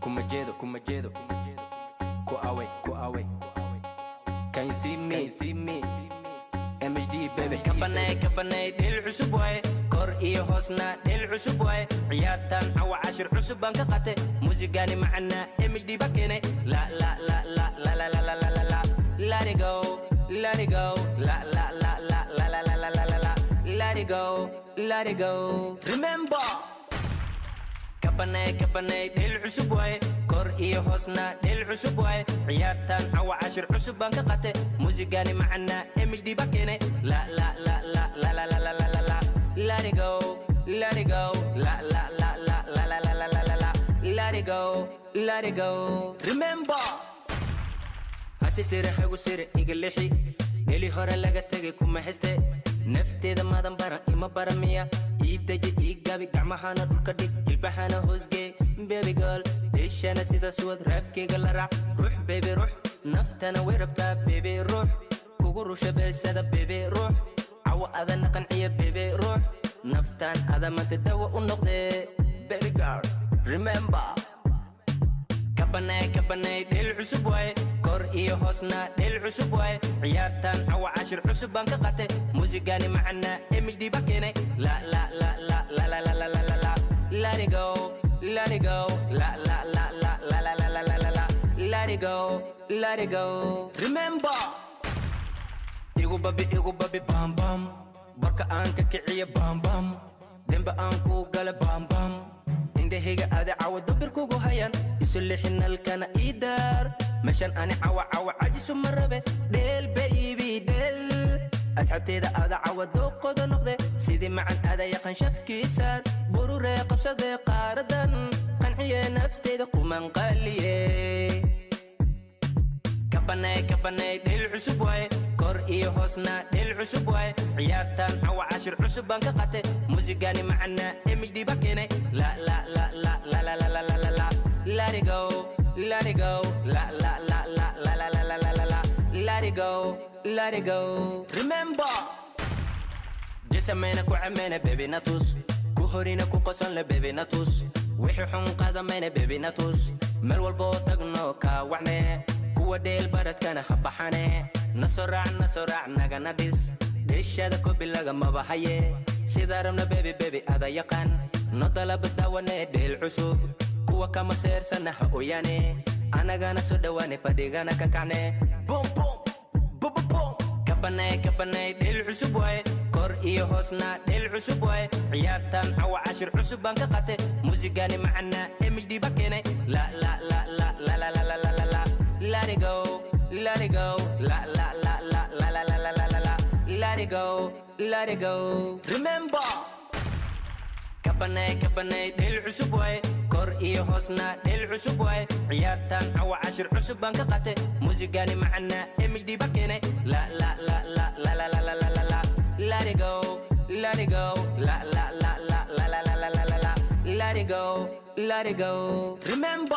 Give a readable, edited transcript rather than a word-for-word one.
Kumajedo, go away. Can you see me? MHD baby. Kabanay, dil cusub waay. Kor iyo hoosna, dil cusub waay. Ciyaartan cawa 10 cusub baan ka qatay. Muusigani macana, MHD ba keenay. La. Let it go. La. Let it go. Remember. Kabanay, dil cusub waay. Kor iyo hoosna, dil cusub waay. Ciyaartan cawa 10 cusub baan ka qatay. Muusigani macana, MHD ba keenay. La. Let it go. La. Let it go. Remember. Hasi sire hagu sire igalixi. Eli hore laga tagay kuma heste. Nafteeda madan baran ima baramiya. Idaji igabi gacmahana dhulka dhig. Jilbahana hoosgee. Baby girl, ishana sida suwad raabkeyga la raac. Ruux baby ruux. Naftana way rabtaa baby ruux. Kugu rusha beesada baby ruux. Cawa adana qanciya baby ruux. Naftan adamanta dawa u noqdee. Baby girl, remember. Kabanay, dil cusub waay. Kor iyo hoosna, dil cusub waay. Ciyaartan cawa 10 cusub baan ka qatay. Muusigani macana, MHD ba keenay. La. Let it go. La. Let it go. Remember. Igu babi bam. Barka aan ka kiciya bam. Demba aan ku gala bam. Indahayga aada cawa dabir kugu hayan. Isu lixin halkana idar. Meshan ani cawa cajisu marabe. Del baby del. Asxaabteeda aada cawa dooqooda noqde. Sidii macan aada yaqaan shafkiisaan. Bururee qabsadee qaaradan. Qanciye nafteeda kuman qaaliye. Kabanay, dil cusub waay. Kor iyo hoosna, dil cusub waay. Ciyaartan cawa 10 cusub baan ka qatay. Muusigani macana, MHD ba keenay. La. Let it go. La. Let it go. Remember. Jisamena ku amena baby natus. Ku horina ku qosan la baby natus. Wixii xun qadamayna baby natus. Meel walbo tagno ka wacne. Kuwa dheel baradkana habaxane. Nasoorac nagana dhis. Dishada ko bilaga mabahaye. Sida rabna baby ada yaqaan. No dalaba dawane dheel cusub. Kuwa kama seersana ha oyane. Anagana soo dhawaane fadigana ka kacne. Boom. Kabanay, dil cusub waay. Kor iyo hoosna, dil cusub waay. Ciyaartan cawa 10 cusub baan ka qatay. Muusigani macana, MHD ba keenay. La. Let it go. La. Let it go. Remember. Kabanay, dil cusub waay. Kor iyo hoosna, dil cusub waay. Ciyaartan cawa 10 cusub baan ka qatay. Muusigani macana, MHD ba keenay. La. Let it go. Let it go. Let it go. Remember.